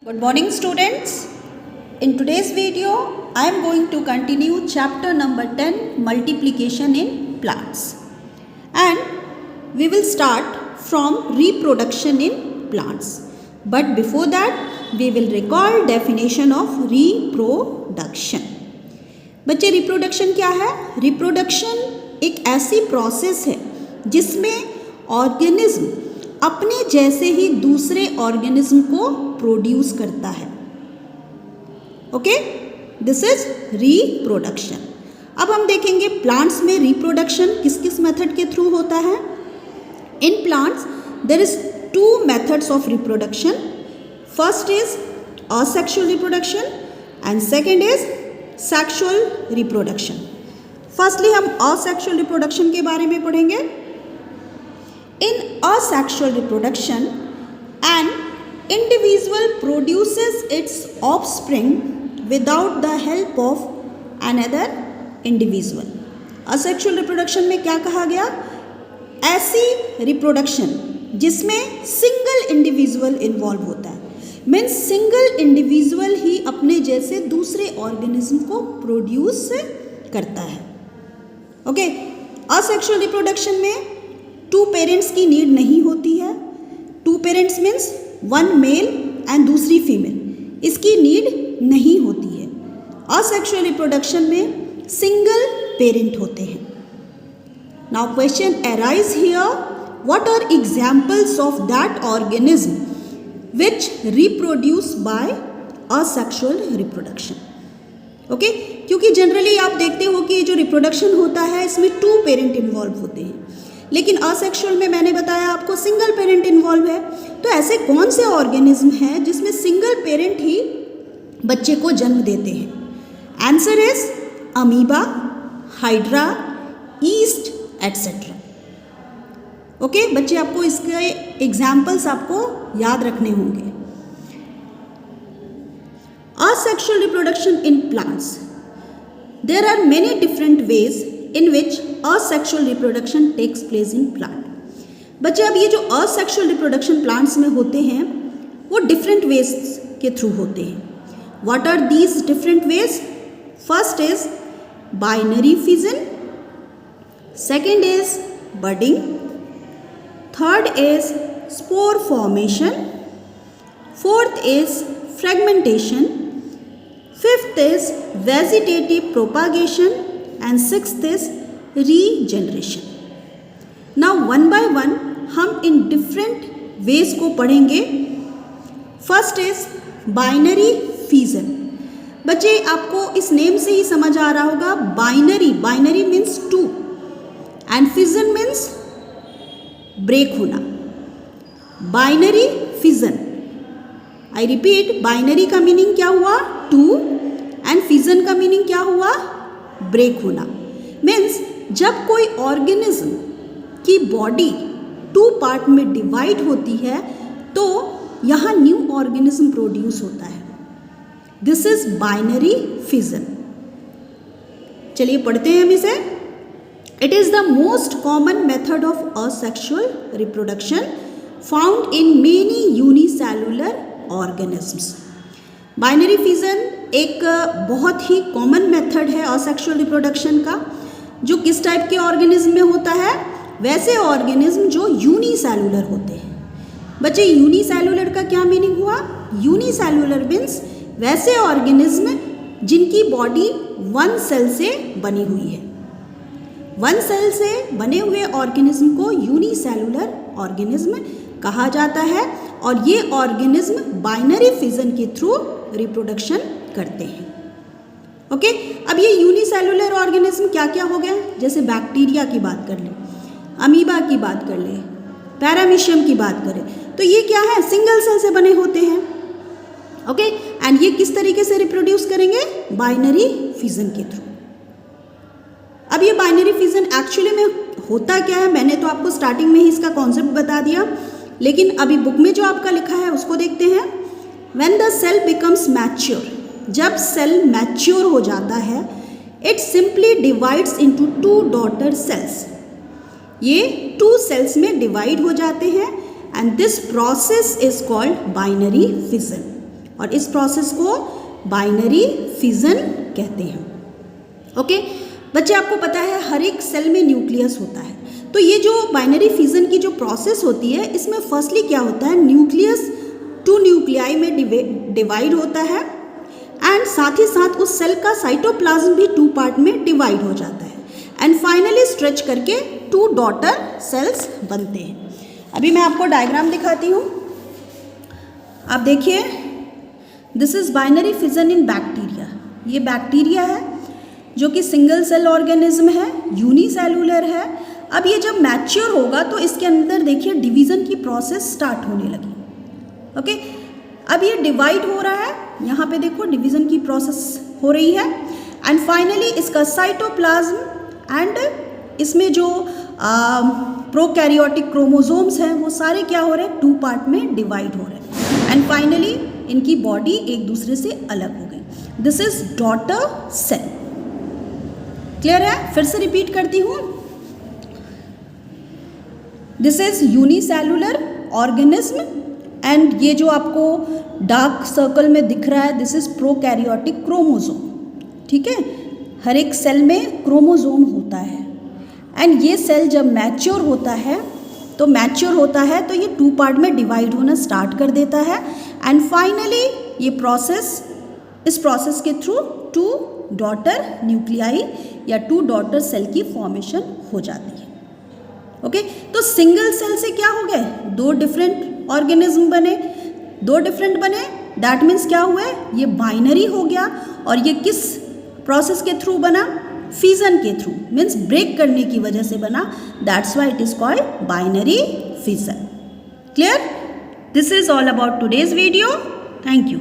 Good morning students. In today's video I am going to continue chapter number 10 multiplication in plants and we will start from reproduction in plants. But before that we will recall definition of reproduction. बच्चे reproduction क्या है? Reproduction एक ऐसी process है जिसमें organism अपने जैसे ही दूसरे ऑर्गेनिज्म को प्रोड्यूस करता है. Okay, this is reproduction. अब हम देखेंगे प्लांट्स में रिप्रोडक्शन किस किस मेथड के थ्रू होता है. In plants there is two methods of reproduction. First is asexual reproduction and second is sexual reproduction. Firstly हम असेक्सुअल रिप्रोडक्शन के बारे में पढ़ेंगे. In asexual reproduction, an individual produces its offspring without the help of another individual. Asexual reproduction में क्या कहा गया? ऐसी रिप्रोडक्शन जिसमें सिंगल इंडिविजुअल इन्वॉल्व होता है. मीन्स सिंगल इंडिविजुअल ही अपने जैसे दूसरे ऑर्गेनिज्म को प्रोड्यूस करता है. ओके, असेक्सुअल रिप्रोडक्शन में टू पेरेंट्स की नीड नहीं होती है. Two parents means one male and दूसरी फीमेल, इसकी नीड नहीं होती है. असेक्सुअल रिप्रोडक्शन में सिंगल पेरेंट होते हैं. Now question arise here, what are examples of that organism which reproduce by asexual reproduction. Okay, क्योंकि जनरली आप देखते हो कि जो रिप्रोडक्शन होता है इसमें टू पेरेंट इन्वॉल्व होते हैं, लेकिन असेक्सुअल में मैंने बताया आपको सिंगल पेरेंट इन्वॉल्व है. तो ऐसे कौन से ऑर्गेनिज्म हैं जिसमें सिंगल पेरेंट ही बच्चे को जन्म देते हैं? Answer is amoeba, hydra, yeast etcetera. Okay बच्चे, आपको इसके एग्जाम्पल्स आपको याद रखने होंगे. Asexual reproduction in plants, there are many different ways in which asexual reproduction takes place in plant. बच्चे, अब ये जो asexual reproduction plants में होते हैं वो different ways के through होते हैं. What are these different ways? First is binary fission, second is budding, third is spore formation, fourth is fragmentation, fifth is vegetative propagation and sixth is regeneration. Now one by one हम इन different ways को पढ़ेंगे. First is binary fission. बच्चे, आपको इस name से ही समझ आ रहा होगा. Binary means two and fission means break होना. Binary fission, I repeat, binary का मीनिंग क्या हुआ? टू, एंड फिजन का मीनिंग क्या हुआ? ब्रेक होना. मीन्स जब कोई ऑर्गेनिज्म की बॉडी टू पार्ट में डिवाइड होती है तो यहाँ न्यू ऑर्गेनिज्म प्रोड्यूस होता है. This is binary fission. चलिए पढ़ते हैं हम इसे. It is the most common method of asexual reproduction found in many unicellular organisms. Binary fission एक बहुत ही कॉमन मेथड है असेक्सुअल रिप्रोडक्शन का, जो किस टाइप के ऑर्गेनिज्म में होता है? वैसे ऑर्गेनिज्म जो यूनिसेलुलर होते हैं. बच्चे, यूनिसेलुलर का क्या मीनिंग हुआ? यूनिसेलुलर मीन्स वैसे ऑर्गेनिज्म जिनकी बॉडी वन सेल से बनी हुई है. वन सेल से बने हुए ऑर्गेनिज्म को यूनिसेलुलर ऑर्गेनिज्म कहा जाता है और ये ऑर्गेनिज्म बाइनरी फिजन के थ्रू रिप्रोडक्शन करते हैं. ओके, अब ये यूनिसेलुलर ऑर्गेनिज्म क्या क्या हो गए? जैसे बैक्टीरिया की बात कर लें, अमीबा की बात कर लें, पैरामीशियम की बात करें, तो ये क्या है? सिंगल सेल से बने होते हैं. ओके, एंड ये किस तरीके से रिप्रोड्यूस करेंगे? बाइनरी फिजन के थ्रू. अब ये बाइनरी फिजन एक्चुअली में होता क्या है? मैंने तो आपको स्टार्टिंग में ही इसका कॉन्सेप्ट बता दिया, लेकिन अभी बुक में जो आपका लिखा है उसको देखते हैं. When the cell becomes mature, जब सेल मैच्योर हो जाता है, it simply divides into two daughter cells. ये टू सेल्स में डिवाइड हो जाते हैं and this process is called binary fission. और इस प्रोसेस को बाइनरी फिजन कहते हैं। ओके बच्चे, आपको पता है हर एक सेल में न्यूक्लियस होता है, तो ये जो बाइनरी फिजन की जो प्रोसेस होती है इसमें फर्स्टली क्या होता है, न्यूक्लियस 2 न्यूक्लियाई में डिवाइड होता है एंड साथ ही साथ उस सेल का साइटोप्लाज्म भी 2 पार्ट में डिवाइड हो जाता है एंड फाइनली स्ट्रेच करके 2 डॉटर सेल्स बनते हैं। अभी मैं आपको डायग्राम दिखाती हूँ, आप देखिए, this is binary fission in bacteria. ये बैक्टीरिया है जो कि सिंगल सेल ऑर्गेनिज्म है, यूनिसेलुलर है। अब ये जब मैच्योर होगा तो इसके अंदर देखिए डिवीज़न की प्रोसेस स्टार्ट होने लगी। ओके अब ये डिवाइड हो रहा है, यहाँ पे देखो डिवीज़न की प्रोसेस हो रही है एंड फाइनली इसका साइटोप्लाज्म एंड इसमें जो प्रोकैरियोटिक क्रोमोसोम्स हैं वो सारे क्या हो रहे हैं, 2 पार्ट में डिवाइड हो रहे हैं एंड फाइनली इनकी बॉडी एक दूसरे से अलग हो गई। This is daughter cell. Clear है? फिर से रिपीट करती हूँ, this is unicellular organism and ये जो आपको डार्क सर्कल में दिख रहा है दिस इज प्रोकैरियोटिक क्रोमोसोम। ठीक है, हर एक सेल में क्रोमोसोम होता है एंड ये सेल जब मैच्योर होता है तो ये 2 पार्ट में डिवाइड होना स्टार्ट कर देता है एंड फाइनली ये इस प्रोसेस के थ्रू 2 डॉटर न्यूक्लियाई या 2 डॉटर सेल की फॉर्मेशन हो जाती है। ओके तो सिंगल सेल से क्या हो गए, 2 डिफरेंट ऑर्गेनिज्म बने, 2 डिफरेंट बने, दैट मीन्स क्या हुआ, ये बाइनरी हो गया और ये किस प्रोसेस के थ्रू बना, फिजन के थ्रू, मीन्स ब्रेक करने की वजह से बना, that's why it is called binary fission. Clear? This is all about today's video. Thank you.